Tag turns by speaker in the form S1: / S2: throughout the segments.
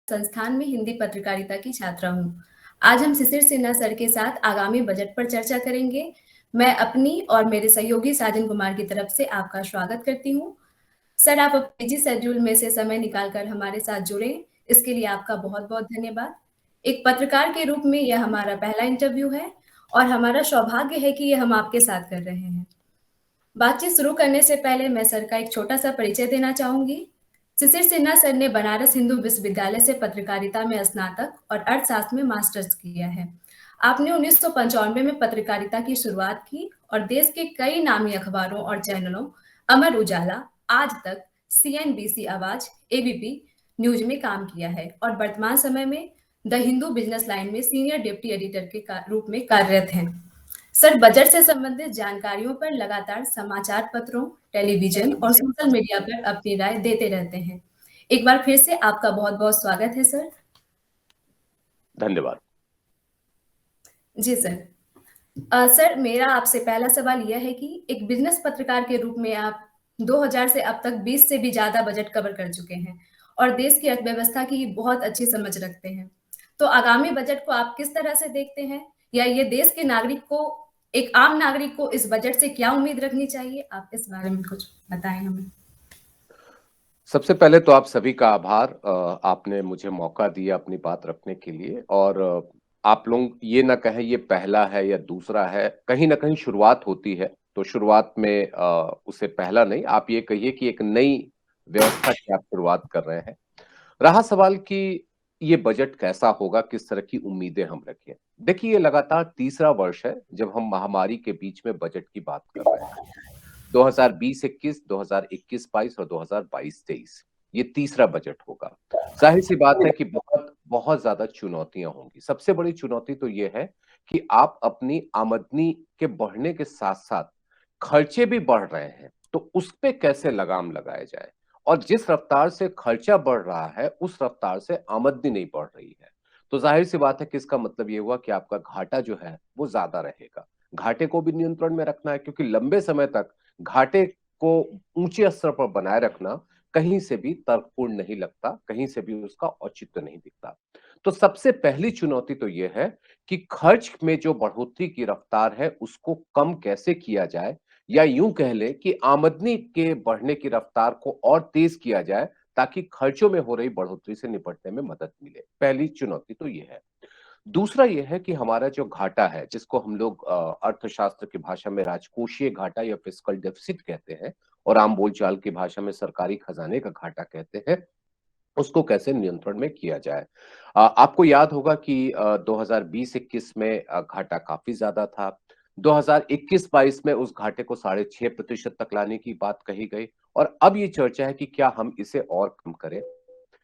S1: संस्थान में हिंदी पत्रकारिता की छात्रा हूँ। आज हम शिशिर सिन्हा सर के साथ आगामी बजट पर चर्चा करेंगे। मैं अपनी और मेरे सहयोगी साजन कुमार की तरफ से आपका स्वागत करती हूँ। सर, आप अपने बिजी शेड्यूल में से समय निकालकर हमारे साथ जुड़े, इसके लिए आपका बहुत-बहुत धन्यवाद। एक पत्रकार के रूप में यह हमारा पहला इंटरव्यू है और हमारा सौभाग्य है कि ये हम आपके साथ कर रहे हैं। बातचीत शुरू करने से पहले मैं सर का एक छोटा-सा परिचय देना चाहूँगी। शिशिर सिन्हा सर ने बनारस हिंदू विश्वविद्यालय से पत्रकारिता में स्नातक और अर्थशास्त्र में मास्टर्स किया है। आपने 1995 में पत्रकारिता की शुरुआत की और देश के कई नामी अखबारों और चैनलों अमर उजाला, आज तक, सीएनबीसी आवाज, एबीपी न्यूज में काम किया है और वर्तमान समय में द हिंदू बिजनेस लाइन में सीनियर डिप्टी एडिटर के रूप में कार्यरत हैं। सर, बजट से संबंधित जानकारियों पर लगातार समाचार पत्रों, टेलीविजन और सोशल मीडिया पर अपनी राय देते रहते हैं। एक बार फिर से आपका बहुत-बहुत स्वागत है सर।
S2: धन्यवाद।
S1: जी सर। सर, मेरा आपसे पहला सवाल यह है कि एक बिजनेस पत्रकार के रूप में आप 2000 से अब तक 20 से भी ज़्यादा बजट कवर कर चुके हैं और देश की अर्थव्यवस्था की बहुत अच्छी समझ रखते हैं। तो आगामी बजट को आप किस तरह से देखते हैं? या ये देश के नागरिक को, एक आम नागरिक को इस बजट से क्या उम्मीद रखनी चाहिए? आप इस बारे में कुछ बताएं हमें।
S2: सबसे पहले तो आप सभी का आभार, आपने मुझे मौका दिया अपनी बात रखने के लिए। और आप लोग ये ना कहें ये पहला है या दूसरा है, कहीं ना कहीं शुरुआत होती है, तो शुरुआत में उसे पहला नहीं, आप ये कहिए कि एक नई व्यवस्था की आप शुरुआत कर रहे हैं। रहा सवाल कि ये बजट कैसा होगा, किस तरह की उम्मीदें हम रखें। देखिए, ये लगातार तीसरा वर्ष है जब हम महामारी के बीच में बजट की बात कर रहे हैं। 2020-21, 2021-22 और 2022-23, ये तीसरा बजट होगा। जाहिर सी बात है कि बहुत बहुत ज्यादा चुनौतियां होंगी। सबसे बड़ी चुनौती तो ये है कि आप अपनी आमदनी के बढ़ने के साथ साथ खर्चे भी बढ़ रहे हैं, तो उस पे कैसे लगाम लगाया जाए। और जिस रफ्तार से खर्चा बढ़ रहा है उस रफ्तार से आमदनी नहीं बढ़ रही है, तो जाहिर सी बात है कि इसका मतलब ये हुआ कि आपका घाटा जो है वो ज्यादा रहेगा। घाटे को भी नियंत्रण में रखना है, क्योंकि लंबे समय तक घाटे को ऊंचे स्तर पर बनाए रखना कहीं से भी तर्कपूर्ण नहीं लगता, कहीं से भी उसका औचित्य नहीं दिखता। तो सबसे पहली चुनौती तो यह है कि खर्च में जो बढ़ोतरी की रफ्तार है उसको कम कैसे किया जाए, या यूं कह ले कि आमदनी के बढ़ने की रफ्तार को और तेज किया जाए ताकि खर्चों में हो रही बढ़ोतरी से निपटने में मदद मिले। पहली चुनौती तो यह है। दूसरा यह है कि हमारा जो घाटा है, जिसको हम लोग अर्थशास्त्र की भाषा में राजकोषीय घाटा या फिस्कल डेफिसिट कहते हैं, और आम बोलचाल की भाषा में सरकारी खजाने का घाटा कहते हैं, उसको कैसे नियंत्रण में किया जाए। आपको याद होगा कि 2020-21 में घाटा काफी ज्यादा था। 2021-22 में उस घाटे को 6.5% तक लाने की बात कही गई, और अब ये चर्चा है कि क्या हम इसे और कम करें।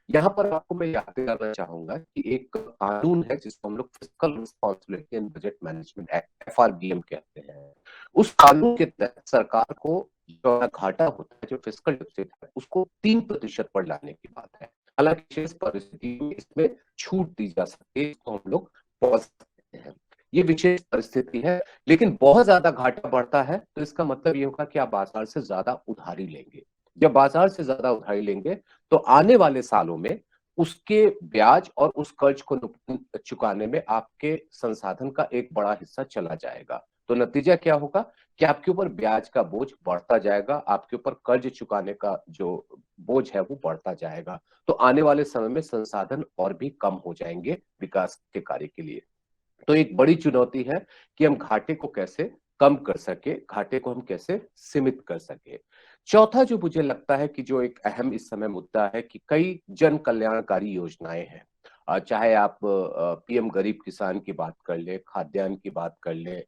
S2: यहाँ पर आपको मैं याद करना चाहूंगा कि एक कानून है जिसको हम लोग fiscal responsibility and budget management act, FRBM कहते हैं। उस कानून के तहत सरकार को जो घाटा होता है, जो फिस्कल डेफिसिट है, उसको 3% पर लाने की बात है। हालांकि विशेष परिस्थिति में इसमें छूट दी जा सकती है, इसको हम लोग पॉज करते हैं। ये विशेष परिस्थिति है, लेकिन बहुत ज्यादा घाटा बढ़ता है तो इसका मतलब ये होगा कि आप बाजार से ज्यादा उधारी लेंगे। जब बाजार से ज्यादा उधारी लेंगे तो आने वाले सालों में उसके ब्याज और उस कर्ज को चुकाने में आपके संसाधन का एक बड़ा हिस्सा चला जाएगा। तो नतीजा क्या होगा कि आपके ऊपर ब्याज का बोझ बढ़ता जाएगा, आपके ऊपर कर्ज चुकाने का जो बोझ है वो बढ़ता जाएगा। तो आने वाले समय में संसाधन और भी कम हो जाएंगे विकास के कार्य के लिए। तो एक बड़ी चुनौती है कि हम घाटे को कैसे कम कर सके, घाटे को हम कैसे सीमित कर सके। चौथा जो मुझे लगता है कि जो एक अहम इस समय मुद्दा है कि कई जन कल्याणकारी योजनाएं हैं। चाहे आप पीएम गरीब किसान की बात कर ले, खाद्यान्न की बात कर ले,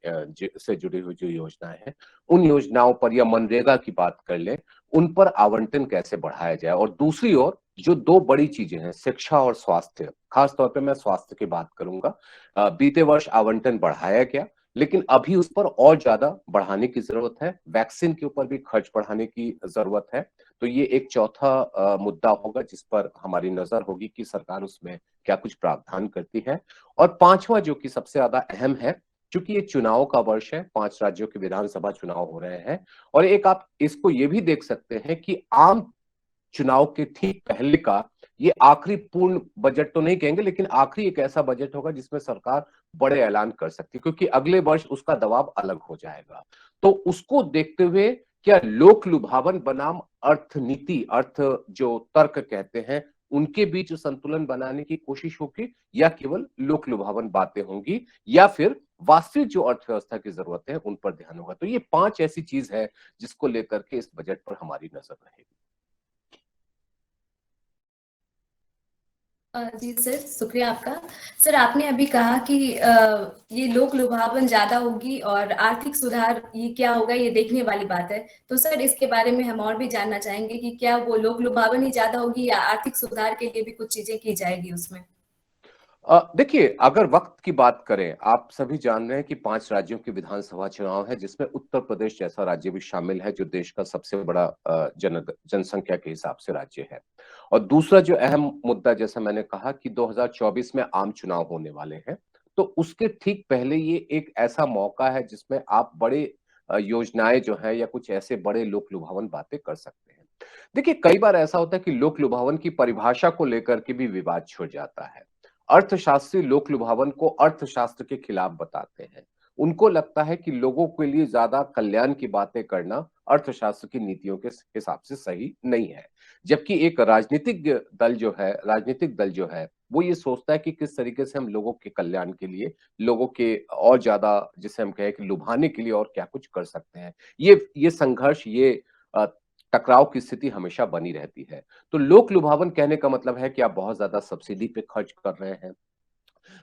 S2: से जुड़ी हुई जो योजनाएं हैं उन योजनाओं पर, या मनरेगा की बात कर ले, उन पर आवंटन कैसे बढ़ाया जाए। और दूसरी ओर जो दो बड़ी चीजें हैं, शिक्षा और स्वास्थ्य, खास तौर पे मैं स्वास्थ्य की बात करूंगा। बीते वर्ष आवंटन बढ़ाया गया, लेकिन अभी उस पर और ज्यादा बढ़ाने की जरूरत है। वैक्सीन के ऊपर भी खर्च बढ़ाने की जरूरत है। तो ये एक चौथा मुद्दा होगा जिस पर हमारी नजर होगी कि सरकार उसमें क्या कुछ प्रावधान करती है। और पांचवा जो कि सबसे ज्यादा अहम है, क्योंकि ये चुनाव का वर्ष है, 5 राज्यों के विधानसभा चुनाव हो रहे हैं, और एक आप इसको ये भी देख सकते हैं कि आम चुनाव के ठीक पहले का ये आखिरी पूर्ण बजट तो नहीं कहेंगे, लेकिन आखिरी एक ऐसा बजट होगा जिसमें सरकार बड़े ऐलान कर सकती है, क्योंकि अगले वर्ष उसका दबाव अलग हो जाएगा। तो उसको देखते हुए क्या लोक लुभावन बनाम अर्थनीति, अर्थ जो तर्क कहते हैं, उनके बीच संतुलन बनाने की कोशिश होगी, या केवल लोक लुभावन बातें होंगी, या फिर वास्तविक जो अर्थव्यवस्था की जरूरत है उन पर ध्यान होगा। तो ये 5 ऐसी चीज है जिसको लेकर के इस बजट पर हमारी नजर रहेगी।
S1: जी सर, शुक्रिया आपका। सर, आपने अभी कहा कि ये लोक लुभावन ज्यादा होगी और आर्थिक सुधार ये क्या होगा, ये देखने वाली बात है। तो सर, इसके बारे में हम और भी जानना चाहेंगे कि क्या वो लोक लुभावन ही ज्यादा होगी या आर्थिक सुधार के लिए भी कुछ चीजें की जाएगी उसमें?
S2: देखिए, अगर वक्त की बात करें, आप सभी जान रहे हैं कि 5 राज्यों के विधानसभा चुनाव है, जिसमें उत्तर प्रदेश जैसा राज्य भी शामिल है, जो देश का सबसे बड़ा जनसंख्या के हिसाब से राज्य है। और दूसरा जो अहम मुद्दा, जैसा मैंने कहा कि 2024 में आम चुनाव होने वाले हैं, तो उसके ठीक पहले ये एक ऐसा मौका है जिसमें आप बड़े योजनाएं जो है या कुछ ऐसे बड़े लोक लुभावन बातें कर सकते हैं। देखिए, कई बार ऐसा होता है कि लोक लुभावन की परिभाषा को लेकर के भी विवाद छिड़ जाता है। अर्थशास्त्री लोक लुभावन को अर्थशास्त्र के खिलाफ बताते हैं। उनको लगता है कि लोगों के लिए ज्यादा कल्याण की बातें करना अर्थशास्त्र की नीतियों के हिसाब से सही नहीं है। जबकि एक राजनीतिक दल जो है वो ये सोचता है कि किस तरीके से हम लोगों के कल्याण के लिए, लोगों के और ज्यादा, जिसे हम कहें कि लुभाने के लिए और क्या कुछ कर सकते हैं। ये संघर्ष, ये अ, टकराव की स्थिति हमेशा बनी रहती है। तो लोक लुभावन कहने का मतलब है कि आप बहुत ज्यादा सब्सिडी पे खर्च कर रहे हैं,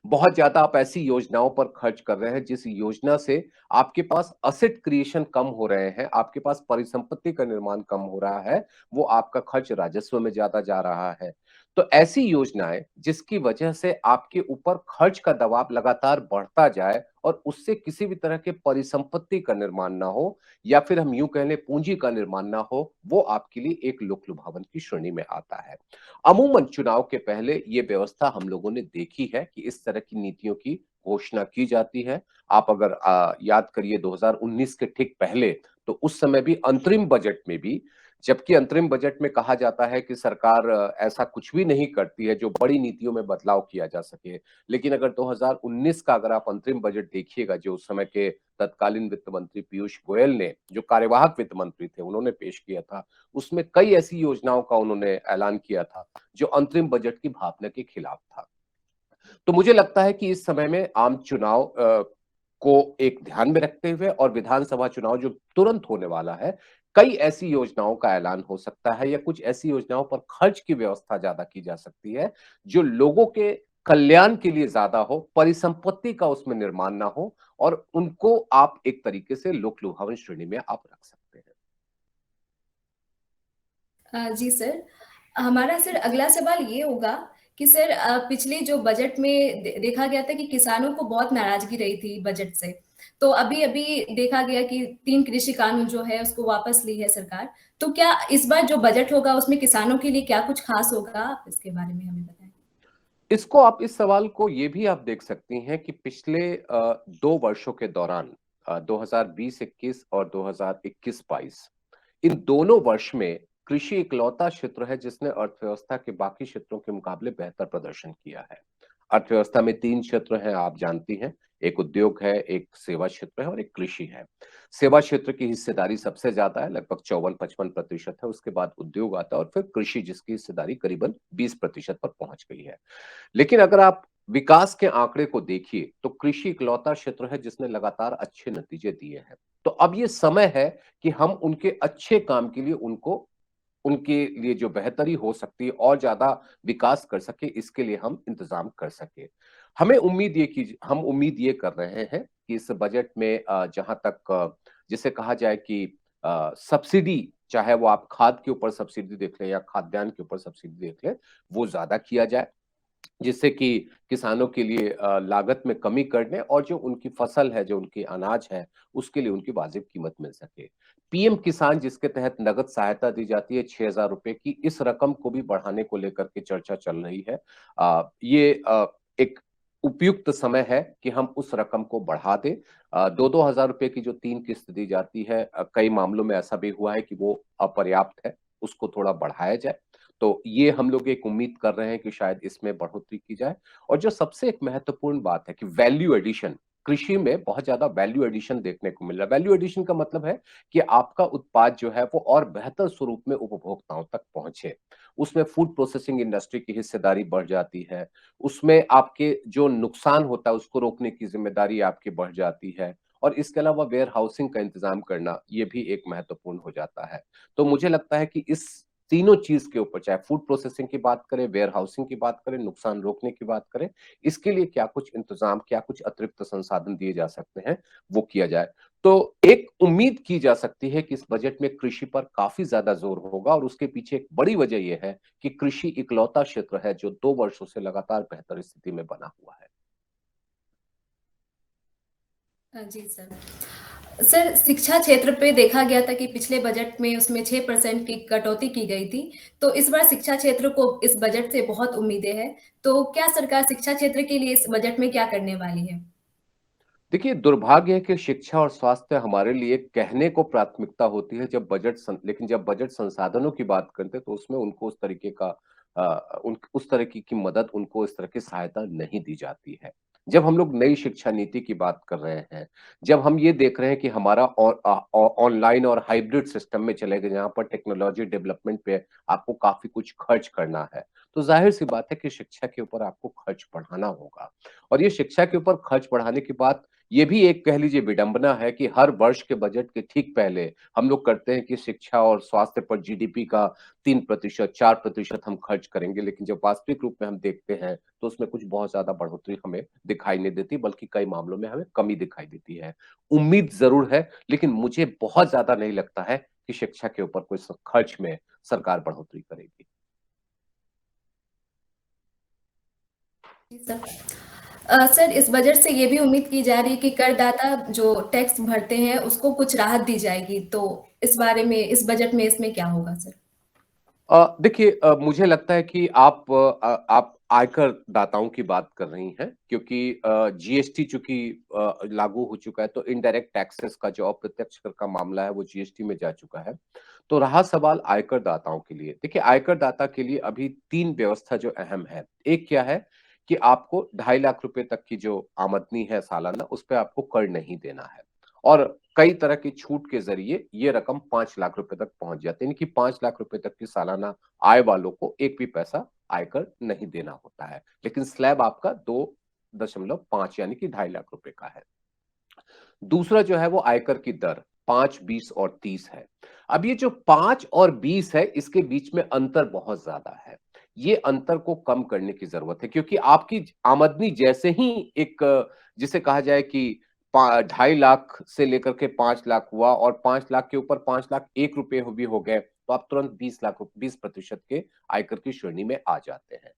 S2: बहुत ज्यादा आप ऐसी योजनाओं पर खर्च कर रहे हैं जिस योजना से आपके पास असेट क्रिएशन कम हो रहे हैं, आपके पास परिसंपत्ति का निर्माण कम हो रहा है, वो आपका खर्च राजस्व में ज्यादा जा रहा है। तो ऐसी योजनाएं जिसकी वजह से आपके ऊपर खर्च का दबाव लगातार बढ़ता जाए और उससे किसी भी तरह के परिसंपत्ति का निर्माण ना हो, या फिर हम यूं कह लें पूंजी का निर्माण ना हो, वो आपके लिए एक लोक लुभावन की श्रेणी में आता है। अमूमन चुनाव के पहले ये व्यवस्था हम लोगों ने देखी है कि इस तरह की नीतियों की घोषणा की जाती है। आप अगर याद करिए 2019 के ठीक पहले, तो उस समय भी अंतरिम बजट में भी, जबकि अंतरिम बजट में कहा जाता है कि सरकार ऐसा कुछ भी नहीं करती है जो बड़ी नीतियों में बदलाव किया जा सके। लेकिन अगर 2019 का अगर आप अंतरिम बजट देखिएगा, जो उस समय के तत्कालीन वित्त मंत्री पीयूष गोयल ने, जो कार्यवाहक वित्त मंत्री थे, उन्होंने पेश किया था, उसमें कई ऐसी योजनाओं का उन्होंने ऐलान किया था जो अंतरिम बजट की भावना के खिलाफ था। तो मुझे लगता है कि इस समय में आम चुनाव को एक ध्यान में रखते हुए और विधानसभा चुनाव जो तुरंत होने वाला है, कई ऐसी योजनाओं का ऐलान हो सकता है, या कुछ ऐसी योजनाओं पर खर्च की व्यवस्था ज्यादा की जा सकती है जो लोगों के कल्याण के लिए ज्यादा हो, परिसंपत्ति का उसमें निर्माण ना हो, और उनको आप एक तरीके से लोक लुभावन श्रेणी में आप रख सकते हैं।
S1: जी सर, हमारा सर अगला सवाल ये होगा कि सर पिछले जो बजट में देखा गया था कि किसानों को बहुत नाराजगी रही थी बजट से। तो अभी अभी देखा गया कि 3 कृषि कानून जो है उसको वापस ली है सरकार। तो क्या इस बार जो बजट होगा उसमें किसानों के लिए क्या कुछ खास होगा? आप इसके बारे में हमें बताएं।
S2: इसको आप, इस सवाल को ये भी आप देख सकती हैं कि पिछले 2 वर्षों के दौरान, 2020-21 और 2021-22, इन दोनों वर्ष में कृषि इकलौता क्षेत्र है जिसने अर्थव्यवस्था के बाकी क्षेत्रों के मुकाबले बेहतर प्रदर्शन किया है। अर्थव्यवस्था में 3 क्षेत्र हैं, आप जानती हैं। एक उद्योग है, एक सेवा क्षेत्र है और एक कृषि है। सेवा क्षेत्र की हिस्सेदारी सबसे ज्यादा है, लगभग 54-55% है। उसके बाद उद्योग आता है और फिर कृषि, जिसकी हिस्सेदारी करीबन 20% पर पहुंच गई है। लेकिन अगर आप विकास के आंकड़े को देखिए, तो कृषि इकलौता क्षेत्र है जिसने लगातार अच्छे नतीजे दिए हैं। तो अब ये समय है कि हम उनके अच्छे काम के लिए उनको, उनके लिए जो बेहतरी हो सकती है और ज्यादा विकास कर सके, इसके लिए हम इंतजाम कर सके। हम उम्मीद ये कर रहे हैं कि इस बजट में जहां तक जिसे कहा जाए कि सब्सिडी, चाहे वो आप खाद के ऊपर सब्सिडी देख लें या खाद्यान्न के ऊपर सब्सिडी देख लें, वो ज्यादा किया जाए, जिससे कि किसानों के लिए लागत में कमी करने और जो उनकी फसल है, जो उनकी अनाज है, उसके लिए उनकी वाजिब कीमत मिल सके। पीएम किसान, जिसके तहत नगद सहायता दी जाती है 6,000 रुपए की, इस रकम को भी बढ़ाने को लेकर के चर्चा चल रही है। ये एक उपयुक्त समय है कि हम उस रकम को बढ़ा दें। 2-2 हजार रुपए की जो 3 किस्त दी जाती है, कई मामलों में ऐसा भी हुआ है कि वो अपर्याप्त है, उसको थोड़ा बढ़ाया जाए। तो ये हम लोग एक उम्मीद कर रहे हैं कि शायद इसमें बढ़ोतरी की जाए। और जो सबसे एक महत्वपूर्ण बात है कि वैल्यू एडिशन, कृषि में बहुत ज्यादा वैल्यू एडिशन देखने को मिल रहा है। वैल्यू एडिशन का मतलब है कि आपका उत्पाद जो है वो और बेहतर स्वरूप में उपभोक्ताओं तक पहुंचे। उसमें फूड प्रोसेसिंग इंडस्ट्री की हिस्सेदारी बढ़ जाती है, उसमें आपके जो नुकसान होता है उसको रोकने की जिम्मेदारी आपकी बढ़ जाती है, और इसके अलावा वेयर हाउसिंग का इंतजाम करना ये भी एक महत्वपूर्ण हो जाता है। तो मुझे लगता है कि इस तीनों चीज के ऊपर, चाहे फूड प्रोसेसिंग की बात करें, वेयर हाउसिंग की बात करें, नुकसान रोकने की बात करें, इसके लिए क्या कुछ इंतजाम, क्या कुछ अतिरिक्त संसाधन दिए जा सकते हैं, वो किया जाए। तो एक उम्मीद की जा सकती है कि इस बजट में कृषि पर काफी ज्यादा जोर होगा, और उसके पीछे एक बड़ी वजह यह है कि कृषि इकलौता क्षेत्र है जो 2 वर्षों से लगातार बेहतर स्थिति में बना हुआ है।
S1: जी सर। सर, शिक्षा क्षेत्र पे देखा गया था कि पिछले बजट में उसमें 6% की कटौती की गई थी। तो इस बार शिक्षा क्षेत्र को इस बजट से बहुत उम्मीदें हैं। तो क्या सरकार शिक्षा क्षेत्र के लिए इस बजट में क्या करने वाली है?
S2: देखिए, दुर्भाग्य है कि शिक्षा और स्वास्थ्य हमारे लिए कहने को प्राथमिकता होती है जब लेकिन जब बजट संसाधनों की बात करते हैं तो उसमें उनको उस तरीके का उस तरह की मदद, उनको इस तरह की सहायता नहीं दी जाती है। जब हम लोग नई शिक्षा नीति की बात कर रहे हैं, जब हम ये देख रहे हैं कि हमारा ऑनलाइन और हाइब्रिड सिस्टम में चले गए जहाँ पर टेक्नोलॉजी डेवलपमेंट पे आपको काफी कुछ खर्च करना है, तो जाहिर सी बात है कि शिक्षा के ऊपर आपको खर्च बढ़ाना होगा। और ये शिक्षा के ऊपर खर्च बढ़ाने की बात, ये भी एक कह लीजिए विडंबना है कि हर वर्ष के बजट के ठीक पहले हम लोग करते हैं कि शिक्षा और स्वास्थ्य पर जीडीपी का 3%, 4% हम खर्च करेंगे, लेकिन जब वास्तविक रूप में हम देखते हैं तो उसमें कुछ बहुत ज्यादा बढ़ोतरी हमें दिखाई नहीं देती, बल्कि कई मामलों में हमें कमी दिखाई देती है। उम्मीद जरूर है, लेकिन मुझे बहुत ज्यादा नहीं लगता है कि शिक्षा के ऊपर कोई खर्च में सरकार बढ़ोतरी करेगी।
S1: जी सर। सर, इस बजट से ये भी उम्मीद की जा रही है कि करदाता जो टैक्स भरते हैं उसको कुछ राहत दी जाएगी। तो इस बारे में, इस बजट में इसमें क्या होगा सर?
S2: देखिए, मुझे लगता है कि आप आयकर दाताओं की बात कर रही हैं, क्योंकि जीएसटी चूंकि लागू हो चुका है, तो इनडायरेक्ट टैक्सेस का जो अप्रत्यक्ष कर का मामला है वो जीएसटी में जा चुका है। तो रहा सवाल आयकर दाताओं के लिए, देखिए आयकर दाता के लिए अभी 3 व्यवस्था जो अहम है। एक क्या है कि आपको 2.5 लाख रुपए तक की जो आमदनी है सालाना, उस पर आपको कर नहीं देना है, और कई तरह की छूट के जरिए ये रकम 5 लाख रुपए तक पहुंच जाती है, यानी कि 5 लाख रुपए तक की सालाना आय वालों को एक भी पैसा आयकर नहीं देना होता है, लेकिन स्लैब आपका 2.5 यानी कि 2.5 लाख रुपए का है। दूसरा जो है वो आयकर की दर 5, 20 और 30 है। अब ये जो 5 और 20 है, इसके बीच में अंतर बहुत ज्यादा है। ये अंतर को कम करने की जरूरत है, क्योंकि आपकी आमदनी जैसे ही एक जिसे कहा जाए कि 2.5 लाख से लेकर के 5 लाख हुआ, और 5 लाख के ऊपर 5 लाख 1 रुपए भी हो गए, तो आप तुरंत 20% के आयकर की श्रेणी में आ जाते हैं।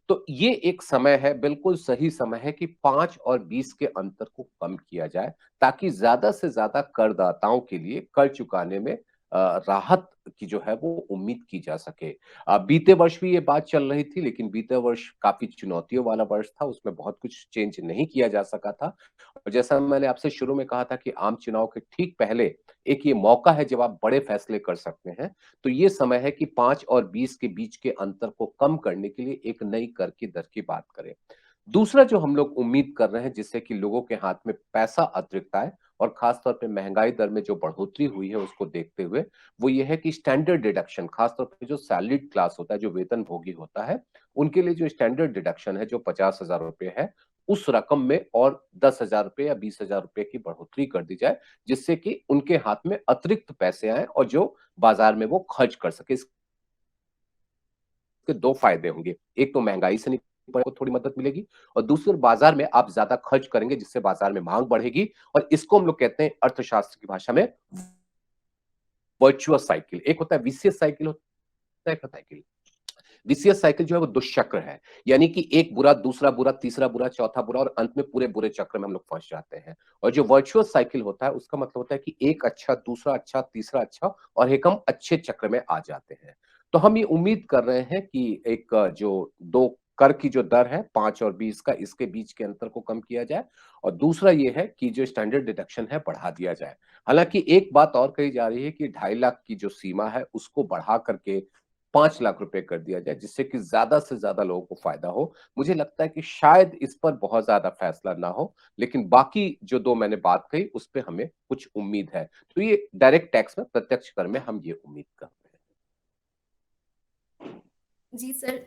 S2: तो ये एक समय है, बिल्कुल सही समय है कि 5 और 20 के अंतर को कम किया जाए, ताकि ज्यादा से ज्यादा करदाताओं के लिए कर चुकाने में राहत की जो है वो उम्मीद की जा सके। बीते वर्ष भी ये बात चल रही थी, लेकिन बीते वर्ष काफी चुनौतियों वाला वर्ष था, उसमें बहुत कुछ चेंज नहीं किया जा सका था। और जैसा मैंने आपसे शुरू में कहा था कि आम चुनाव के ठीक पहले एक ये मौका है जब आप बड़े फैसले कर सकते हैं, तो ये समय है कि 5 और 20 के बीच के अंतर को कम करने के लिए एक नई कर की दर की बात करें। दूसरा जो हम लोग उम्मीद कर रहे हैं जिससे कि लोगों के हाथ में पैसा अतिरिक्त आए, और खासतौर पे महंगाई दर में जो बढ़ोतरी हुई है उसको देखते हुए, वो ये है कि स्टैंडर्ड डिडक्शन, खासतौर पे जो सैलरीड क्लास होता है, जो वेतन भोगी होता है, उनके लिए जो स्टैंडर्ड डिडक्शन है जो 50,000 रुपए है, उस रकम में और 10,000 रुपए या 20,000 रुपए की बढ़ोतरी कर दी जाए, जिससे कि उनके हाथ में अतिरिक्त पैसे आए और जो बाजार में वो खर्च कर सके। इसके दो फायदे होंगे, एक तो महंगाई से निपटने को थोड़ी मदद मिलेगी, और दूसरे बाजार में आप ज्यादा खर्च करेंगे जिससे बाजार में मांग बढ़ेगी, और इसको हम लोग कहते हैं अर्थशास्त्र की भाषा में वर्चुअस साइकिल। एक होता है विशियस साइकिल, होता है एक होता है विशियस साइकिल जो है वो दुष्चक्र है, यानी कि एक बुरा, दूसरा बुरा, तीसरा बुरा, चौथा बुरा, और अंत में पूरे बुरे चक्र में हम लोग फंस जाते हैं। और जो वर्चुअस साइकिल होता है उसका मतलब होता है कि एक अच्छा, दूसरा अच्छा, तीसरा अच्छा, और एक हम अच्छे चक्र में आ जाते हैं। तो हम ये उम्मीद कर रहे हैं कि एक जो दो कर की जो दर है 5 और 20 का, इसके बीच के अंतर को कम किया जाए, और दूसरा ये है कि जो स्टैंडर्ड डिडक्शन है बढ़ा दिया जाए। हालांकि एक बात और कही जा रही है कि 2.5 लाख की जो सीमा है उसको बढ़ा करके 5 लाख रुपए कर दिया जाए, जिससे कि ज्यादा से ज्यादा लोगों को फायदा हो। मुझे लगता है कि शायद इस पर बहुत ज्यादा फैसला ना हो, लेकिन बाकी जो दो मैंने बात कही उस पे हमें कुछ उम्मीद है। तो ये डायरेक्ट टैक्स में, प्रत्यक्ष कर में हम ये उम्मीद कर रहे हैं।
S1: जी सर,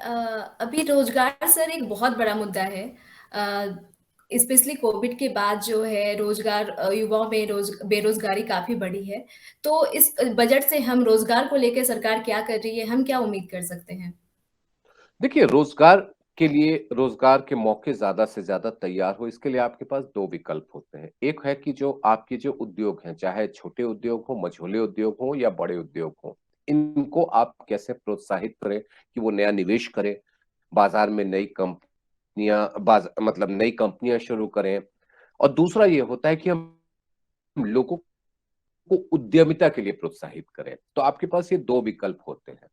S1: अभी रोजगार सर एक बहुत बड़ा मुद्दा है। स्पेशली कोविड के बाद जो है रोजगार, युवाओं में बेरोजगारी काफी बढ़ी है। तो इस बजट से हम रोजगार को लेकर सरकार क्या कर रही है, हम क्या उम्मीद कर सकते हैं?
S2: देखिए, रोजगार के लिए, रोजगार के मौके ज्यादा से ज्यादा तैयार हो, इसके लिए आपके पास दो विकल्प होते हैं। एक है कि जो आपके जो उद्योग हैं, चाहे छोटे उद्योग हो, मझोले उद्योग हो या बड़े उद्योग हो, इनको आप कैसे प्रोत्साहित करें कि वो नया निवेश करें, बाजार में नई कंपनियां, मतलब नई कंपनियां शुरू करें। और दूसरा ये होता है कि हम लोगों को उद्यमिता के लिए प्रोत्साहित करें। तो आपके पास ये दो विकल्प होते हैं।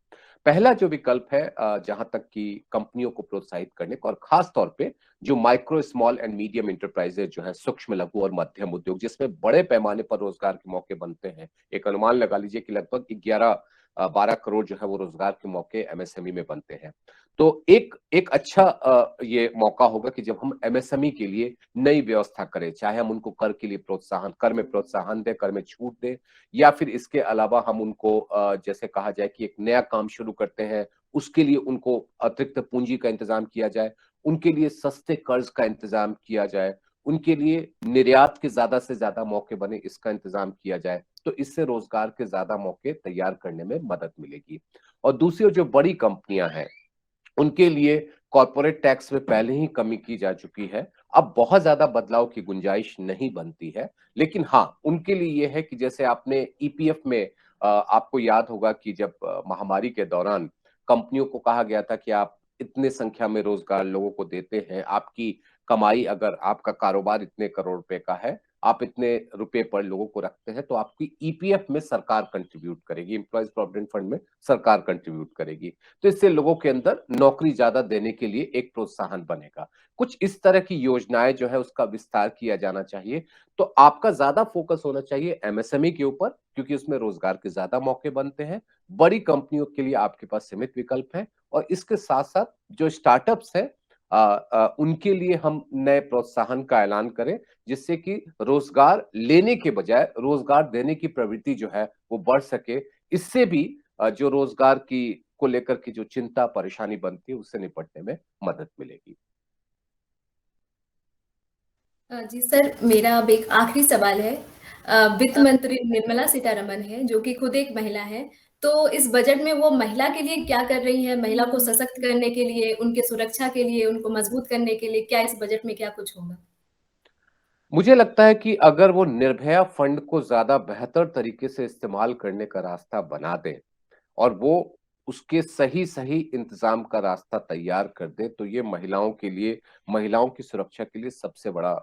S2: पहला जो विकल्प है, जहां तक कि कंपनियों को प्रोत्साहित करने का, और खास तौर पे जो micro small and medium enterprises जो है, सूक्ष्म लघु और मध्यम उद्योग, जिसमें बड़े पैमाने पर रोजगार के मौके बनते हैं। एक अनुमान लगा लीजिए कि लगभग 11-12 करोड़ जो है वो रोजगार के मौके एमएसएमई में बनते हैं। तो एक एक अच्छा ये मौका होगा कि जब हम एमएसएमई के लिए नई व्यवस्था करें, चाहे हम उनको कर के लिए प्रोत्साहन, कर में प्रोत्साहन दें, कर में छूट दें, या फिर इसके अलावा हम उनको जैसे कहा जाए कि एक नया काम शुरू करते हैं, उसके लिए उनको अतिरिक्त पूंजी का इंतजाम किया जाए, उनके लिए सस्ते कर्ज का इंतजाम किया जाए, उनके लिए निर्यात के ज्यादा से ज्यादा मौके बने, इसका इंतजाम किया जाए। तो इससे रोजगार के ज्यादा मौके तैयार करने में मदद मिलेगी। और दूसरी ओर जो बड़ी कंपनियां हैं, उनके लिए कॉर्पोरेट टैक्स में पहले ही कमी की जा चुकी है। अब बहुत ज्यादा बदलाव की गुंजाइश नहीं बनती है। लेकिन हाँ, उनके लिए यह है कि जैसे आपने ईपीएफ में, आपको याद होगा कि जब महामारी के दौरान कंपनियों को कहा गया था कि आप इतने संख्या में रोजगार लोगों को देते हैं, आपकी कमाई, अगर आपका कारोबार इतने करोड़ रुपए का है, आप इतने रुपए पर लोगों को रखते हैं, तो आपकी ईपीएफ में सरकार कंट्रीब्यूट करेगी, एम्प्लॉयज प्रोविडेंट फंड में सरकार कंट्रीब्यूट करेगी। तो इससे लोगों के अंदर नौकरी ज्यादा देने के लिए एक प्रोत्साहन बनेगा। कुछ इस तरह की योजनाएं जो है उसका विस्तार किया जाना चाहिए। तो आपका ज्यादा फोकस होना चाहिए एमएसएमई के ऊपर, क्योंकि उसमें रोजगार के ज्यादा मौके बनते हैं। बड़ी कंपनियों के लिए आपके पास सीमित विकल्प है, और इसके साथ साथ जो स्टार्टअप्स हैं, उनके लिए हम नए प्रोत्साहन का ऐलान करें, जिससे कि रोजगार लेने के बजाय रोजगार देने की प्रवृत्ति जो है वो बढ़ सके। इससे भी जो रोजगार की को लेकर की जो चिंता परेशानी बनती है, उससे निपटने में मदद मिलेगी।
S1: जी सर, मेरा अब एक आखिरी सवाल है। वित्त मंत्री निर्मला सीतारमण है, जो कि खुद एक महिला है। तो इस बजट में वो महिला के लिए क्या कर रही हैं? महिला को सशक्त करने के लिए, उनके सुरक्षा के लिए, उनको मजबूत करने के लिए क्या इस बजट में क्या कुछ होगा?
S2: मुझे लगता है कि अगर वो निर्भया फंड को ज्यादा बेहतर तरीके से इस्तेमाल करने का रास्ता बना दे, और वो उसके सही सही इंतजाम का रास्ता तैयार कर दे, तो ये महिलाओं के लिए, महिलाओं की सुरक्षा के लिए सबसे बड़ा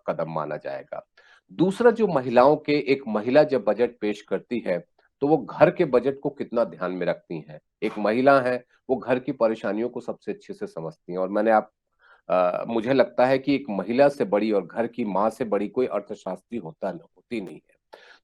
S2: कदम माना जाएगा। दूसरा, जो महिलाओं के, एक महिला जब बजट पेश करती है, तो वो घर के बजट को कितना ध्यान में रखती हैं। एक महिला है, वो घर की परेशानियों को सबसे अच्छे से समझती हैं। और मुझे लगता है कि एक महिला से बड़ी और घर की माँ से बड़ी कोई अर्थशास्त्री होती नहीं है।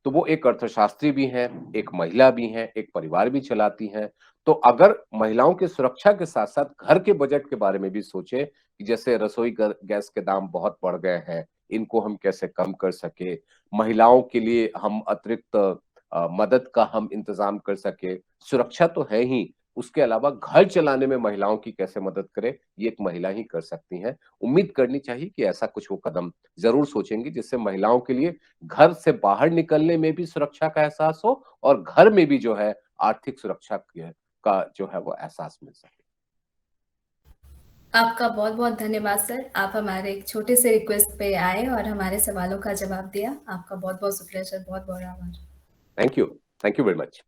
S2: तो वो एक अर्थशास्त्री भी हैं, एक महिला भी हैं, एक परिवार भी चलाती हैं। तो अगर महिलाओं की सुरक्षा के साथ साथ घर के बजट के बारे में भी सोचे कि जैसे रसोई गैस के दाम बहुत बढ़ गए हैं, इनको हम कैसे कम कर सके, महिलाओं के लिए हम अतिरिक्त मदद का हम इंतजाम कर सके, सुरक्षा तो है ही, उसके अलावा घर चलाने में महिलाओं की कैसे मदद करे, ये एक महिला ही कर सकती हैं। उम्मीद करनी चाहिए कि ऐसा कुछ वो कदम जरूर सोचेंगी, जिससे महिलाओं के लिए घर से बाहर निकलने में भी सुरक्षा का एहसास हो, और घर में भी जो है आर्थिक सुरक्षा का जो है वो एहसास मिल सके।
S1: आपका बहुत-बहुत धन्यवाद सर। आप हमारे एक छोटे से रिक्वेस्ट पे आए और हमारे सवालों का जवाब दिया। आपका बहुत-बहुत शुक्रिया सर, बहुत-बहुत आभार।
S2: Thank you very much.